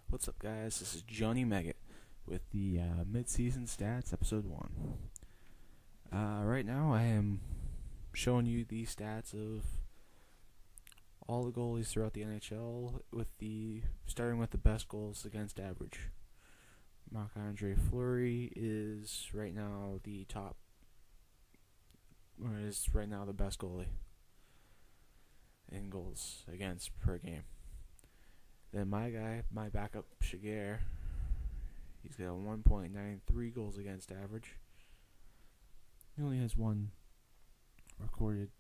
What's up, guys? This is Johnny Maggot with the mid-season stats, episode 1. Right now, I am showing you the stats of all the goalies throughout the NHL, starting with the best goals against average. Marc-Andre Fleury is right now the best goalie in goals against per game. Then my backup, Shiger, he's got 1.93 goals against average. He only has one recorded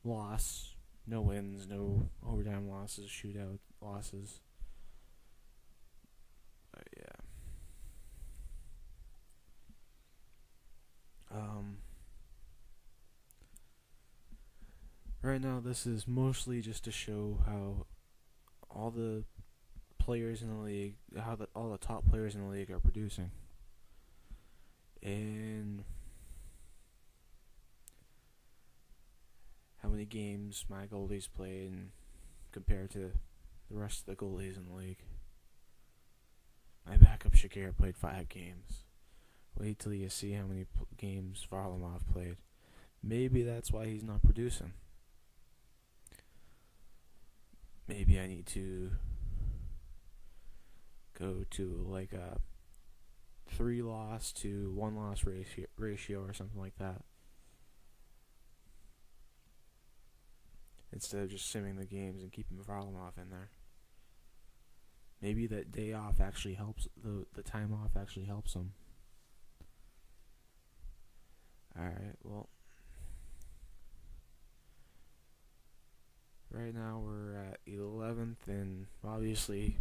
loss. No wins, no overtime losses, shootout losses. Right now, this is mostly just to show how all the players in the league, all the top players in the league are producing, and how many games my goalies played compared to the rest of the goalies in the league. My backup Shakir played 5 games. Wait till you see how many games Varlamov played. Maybe that's why he's not producing. Maybe I need to go to like a 3-loss to 1-loss ratio or something like that, instead of just simming the games and keeping Varlamov in there. Maybe that day off actually helps, the time off actually helps him. Alright, well, right now we're at 11th, and obviously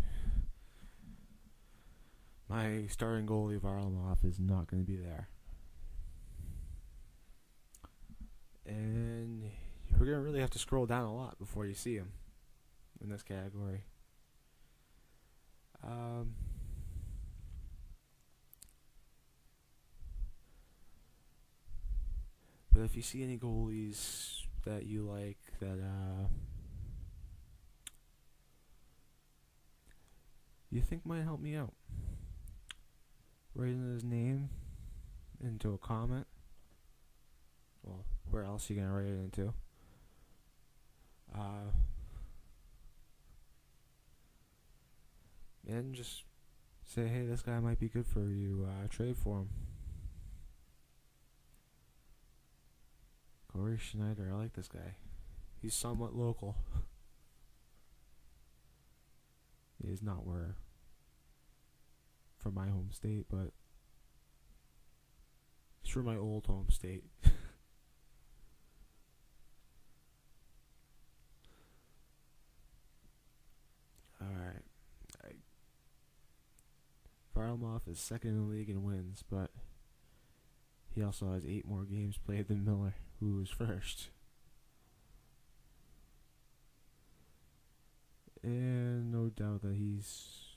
my starting goalie Varlamov is not going to be there. And we're going to really have to scroll down a lot before you see him in this category. But if you see any goalies that you like that you think might help me out, write in his name into a comment. Well, where else are you gonna write it into? And just say, hey, this guy might be good for you. Trade for him. Corey Schneider, I like this guy. He's somewhat local. He is not from my home state, but he's from my old home state. Alright. Varlamov is second in the league in wins, but he also has 8 more games played than Miller, who is first. And no doubt that he's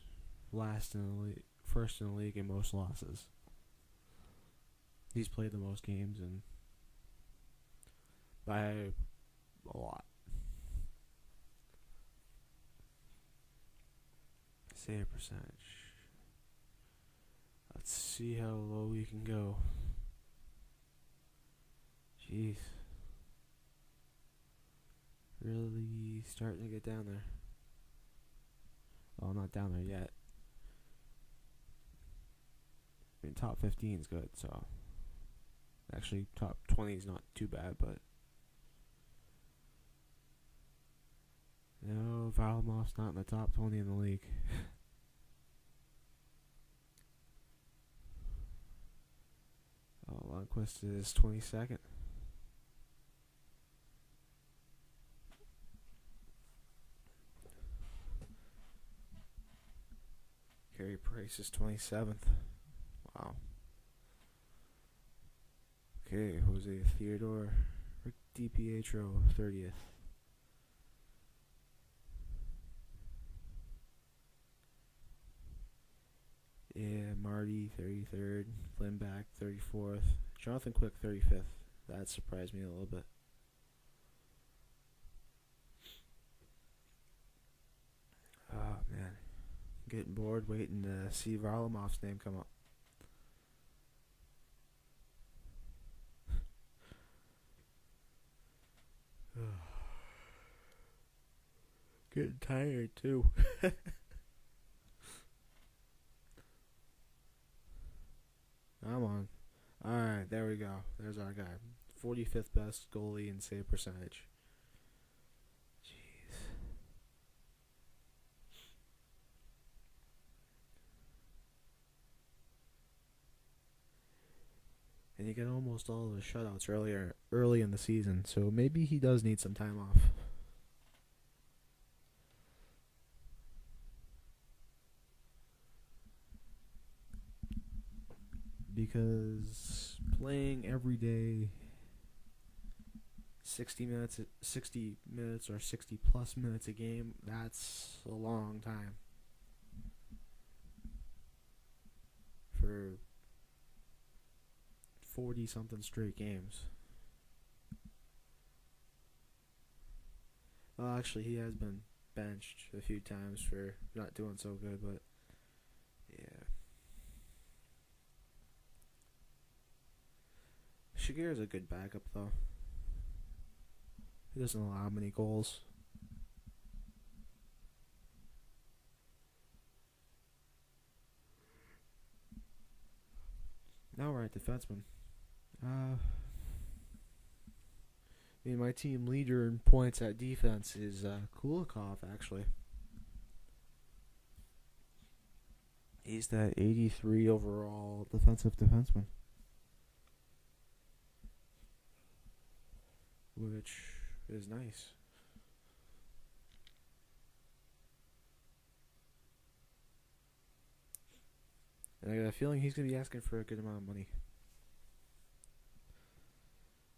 first in the league in most losses. He's played the most games, and by a lot. Save percentage. Let's see how low we can go. Jeez. Really starting to get down there. Well, not down there yet. I mean, top 15 is good, so actually top 20 is not too bad, but no, Varlamov's not in the top 20 in the league. Lundqvist is 22nd. Carey Price is 27th. Wow. Okay, Jose Theodore. Rick DiPietro, 30th. Yeah, Marty, 33rd. Lindback, 34th. Jonathan Quick, 35th. That surprised me a little bit. getting bored waiting to see Varlamov's name come up. Getting tired too. I'm on. Alright, there we go. There's our guy. 45th best goalie in save percentage. Jeez. And you get almost all of the shutouts early in the season, so maybe he does need some time off. Because playing every day 60 minutes or 60 plus minutes a game, that's a long time for 40 something straight games. Well, actually, he has been benched a few times for not doing so good, but yeah. Shigir is a good backup, though. He doesn't allow many goals. Now we're at defenseman. My team leader in points at defense is Kulikov, actually. He's that 83 overall defensive defenseman. Which is nice. And I got a feeling he's going to be asking for a good amount of money.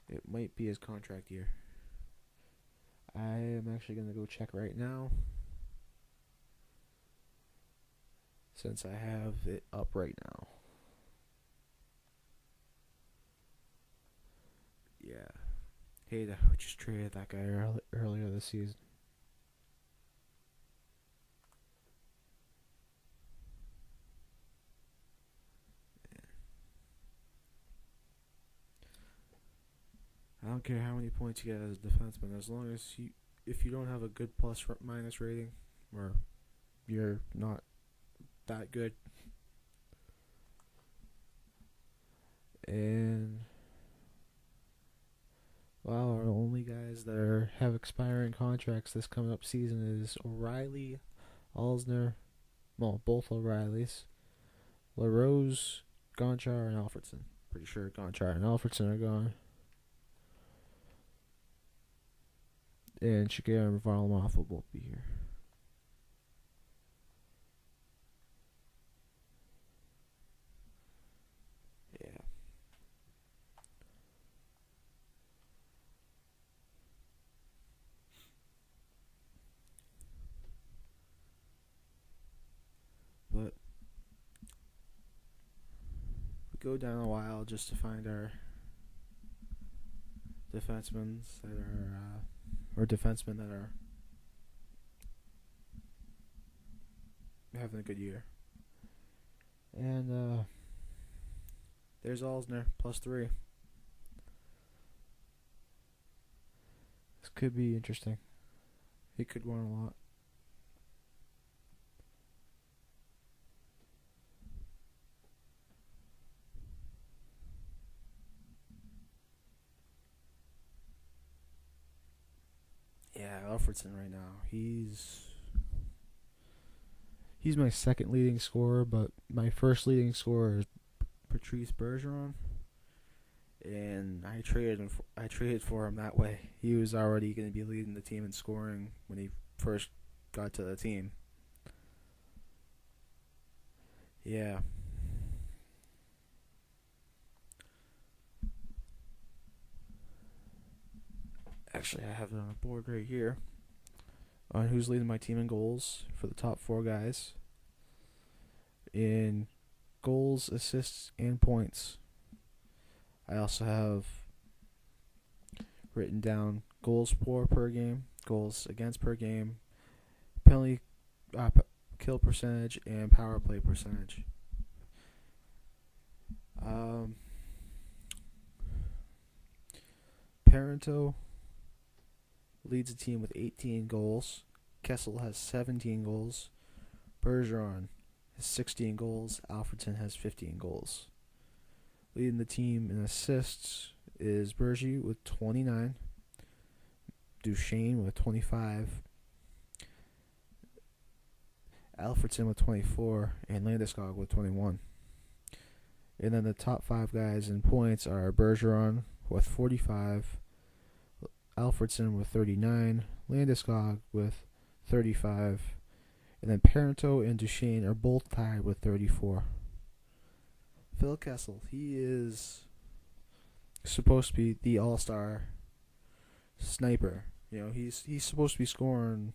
It might be his contract year. I am actually going to go check right now, since I have it up right now. Yeah. Hey, I just traded that guy earlier this season. I don't care how many points you get as a defenseman, as long as if you don't have a good plus minus rating, or you're not that good. And wow, our only guys that have expiring contracts this coming up season is O'Reilly, Alsner, well, both O'Reillys, LaRose, Gonchar, and Alfredson. Pretty sure Gonchar and Alfredson are gone. And Shigir and Varlamov will both be here. Yeah. But we go down a while just to find our defensemen that are defensemen that are having a good year. And there's Alsner, +3. This could be interesting. He could win a lot. Yeah, Alfredson right now. He's my second leading scorer, but my first leading scorer is Patrice Bergeron, and I traded for him that way. He was already going to be leading the team in scoring when he first got to the team. Yeah. Actually, I have it on a board right here on who's leading my team in goals for the top 4 guys. In goals, assists, and points. I also have written down goals for per game, goals against per game, penalty kill percentage, and power play percentage. Parento leads the team with 18 goals. Kessel has 17 goals. Bergeron has 16 goals. Alfredsson has 15 goals. Leading the team in assists is Bergie with 29. Duchesne with 25. Alfredsson with 24. And Landeskog with 21. And then the top 5 guys in points are Bergeron with 45. Alfredsson with 39. Landeskog with 35. And then Parento and Duchesne are both tied with 34. Phil Kessel, he is supposed to be the all-star sniper. You know, he's supposed to be scoring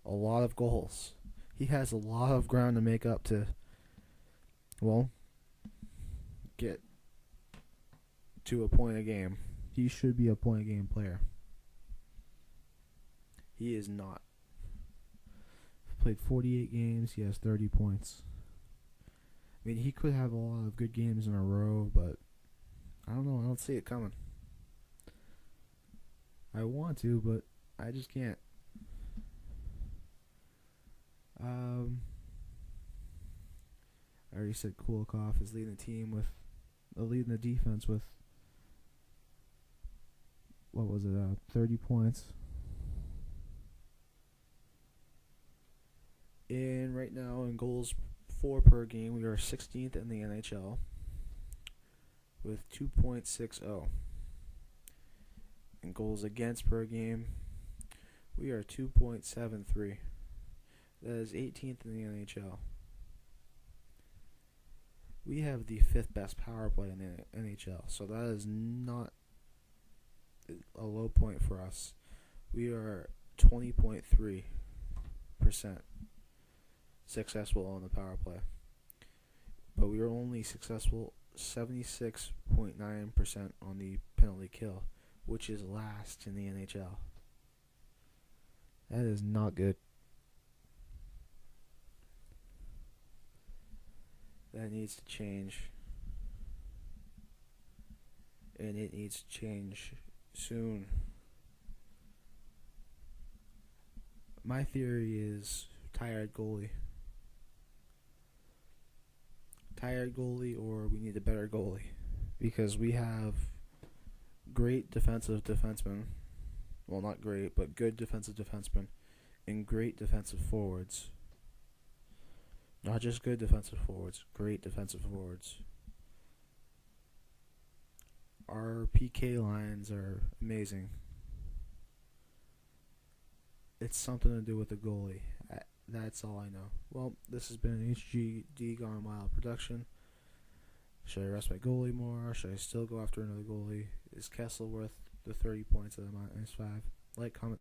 a lot of goals. He has a lot of ground to make up to, well, get to a point a game. He should be a point a game player. He is not. Played 48 games. He has 30 points. I mean, he could have a lot of good games in a row, but I don't know. I don't see it coming. I want to, but I just can't. I already said Kulikov is leading the team with, leading the defense with, 30 points. And right now in goals for per game, we are 16th in the NHL with 2.60. In goals against per game, we are 2.73. That is 18th in the NHL. We have the 5th best power play in the NHL, so that is not a low point for us. We are 20.3% successful on the power play, but we are only successful 76.9% on the penalty kill, which is last in the NHL. That is not good. That needs to change, and it needs to change soon. My theory is tired goalie. Tired goalie, or we need a better goalie, because we have great defensive defensemen. Well, not great, but good defensive defensemen and great defensive forwards. Not just good defensive forwards, great defensive forwards. Our PK lines are amazing. It's something to do with the goalie. That's all I know. Well, this has been an HGD Gone Wild production. Should I rest my goalie more? Should I still go after another goalie? Is Kessel worth the 30 points of the -5? Like, comment.